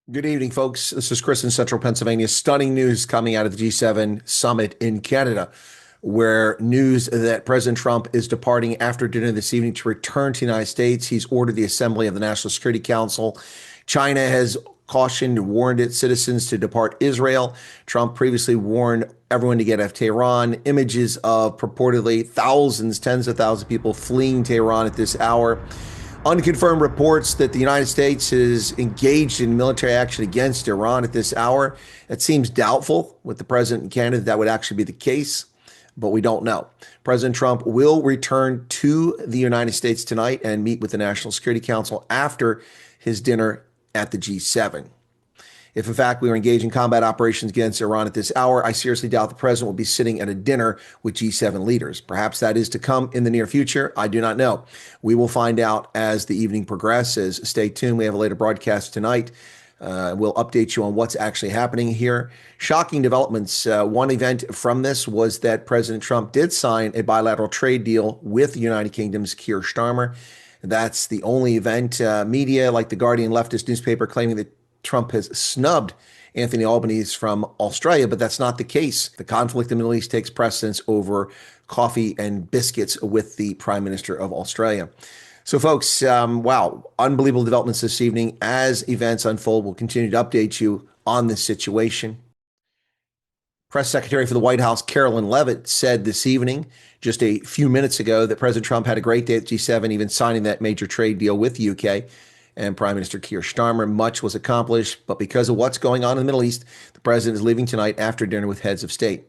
Good evening, folks. This is Chris in Central Pennsylvania. Stunning news coming out of the G7 summit in Canada, where news that President Trump is departing after dinner this evening to return to the United States. He's ordered the assembly of the National Security Council. China has cautioned and warned its citizens to depart Israel. Trump previously warned everyone to get out of Tehran. Images of purportedly thousands, tens of thousands of people fleeing Tehran at this hour. Unconfirmed reports that the United States is engaged in military action against Iran at this hour. It seems doubtful with the president in Canada that would actually be the case, but we don't know. President Trump will return to the United States tonight and meet with the National Security Council after his dinner at the G7. If in fact we were engaged in combat operations against Iran at this hour, I seriously doubt the president will be sitting at a dinner with G7 leaders. Perhaps that is to come in the near future. I do not know. We will find out as the evening progresses. Stay tuned. We have a later broadcast tonight. We'll update you on what's actually happening here. Shocking developments. One event from this was that President Trump did sign a bilateral trade deal with the United Kingdom's Keir Starmer. That's the only event. Media like The Guardian leftist newspaper claiming that Trump has snubbed Anthony Albanese from Australia, but that's not the case. The conflict in the Middle East takes precedence over coffee and biscuits with the Prime Minister of Australia. So, folks, wow, unbelievable developments this evening. As events unfold, we'll continue to update you on this situation. Press Secretary for the White House, Carolyn Leavitt, said this evening, just a few minutes ago, that President Trump had a great day at G7, even signing that major trade deal with the UK and Prime Minister Keir Starmer. Much was accomplished, but because of what's going on in the Middle East, the president is leaving tonight after dinner with heads of state.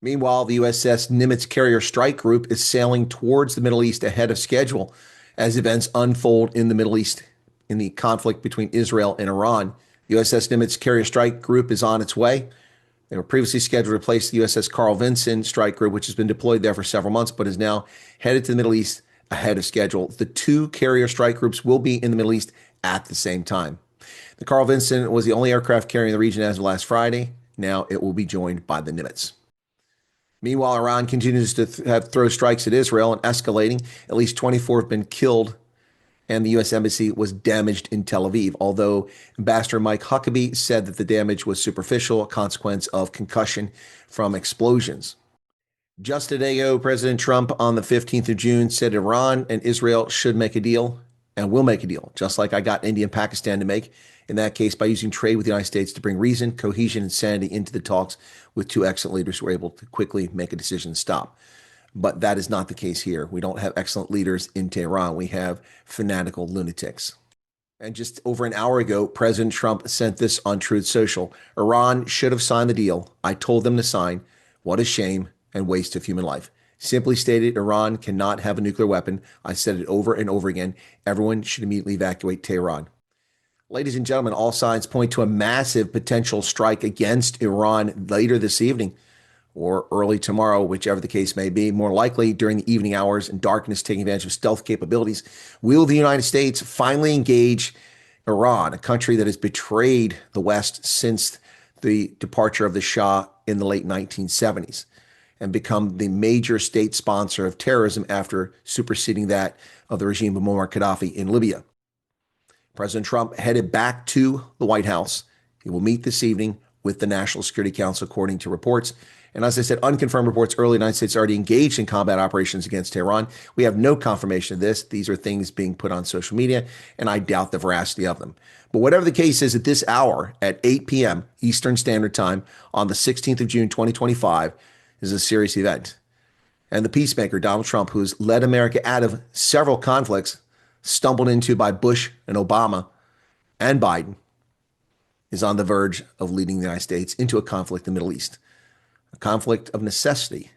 Meanwhile, the USS Nimitz Carrier Strike Group is sailing towards the Middle East ahead of schedule as events unfold in the Middle East in the conflict between Israel and Iran. The USS Nimitz Carrier Strike Group is on its way. They were previously scheduled to replace the USS Carl Vinson Strike Group, which has been deployed there for several months, but is now headed to the Middle East ahead of schedule. The two carrier strike groups will be in the Middle East at the same time. The Carl Vinson was the only aircraft carrying the region as of last Friday. Now it will be joined by the Nimitz. Meanwhile, Iran continues to throw strikes at Israel and escalating. At least 24 have been killed, and the U.S. Embassy was damaged in Tel Aviv, although Ambassador Mike Huckabee said that the damage was superficial, a consequence of concussion from explosions. Just a day ago, President Trump on the 15th of June said Iran and Israel should make a deal and will make a deal, just like I got India and Pakistan to make, in that case by using trade with the United States to bring reason, cohesion, and sanity into the talks with two excellent leaders who were able to quickly make a decision to stop. But that is not the case here. We don't have excellent leaders in Tehran. We have fanatical lunatics. And just over an hour ago, President Trump sent this on Truth Social. Iran should have signed the deal. I told them to sign. What a shame and waste of human life. Simply stated, Iran cannot have a nuclear weapon. I said it over and over again. Everyone should immediately evacuate Tehran. Ladies and gentlemen, all signs point to a massive potential strike against Iran later this evening or early tomorrow, whichever the case may be. More likely during the evening hours and darkness, taking advantage of stealth capabilities. Will the United States finally engage Iran, a country that has betrayed the West since the departure of the Shah in the late 1970s? And become the major state sponsor of terrorism after superseding that of the regime of Muammar Gaddafi in Libya. President Trump headed back to the White House. He will meet this evening with the National Security Council, according to reports. And as I said, unconfirmed reports early, the United States already engaged in combat operations against Tehran. We have no confirmation of this. These are things being put on social media, and I doubt the veracity of them. But whatever the case is, at this hour, at 8 p.m. Eastern Standard Time on the 16th of June, 2025, is a serious event. And the peacemaker, Donald Trump, who's led America out of several conflicts stumbled into by Bush and Obama and Biden, is on the verge of leading the United States into a conflict in the Middle East, a conflict of necessity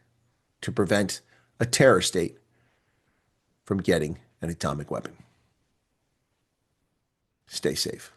to prevent a terror state from getting an atomic weapon. Stay safe.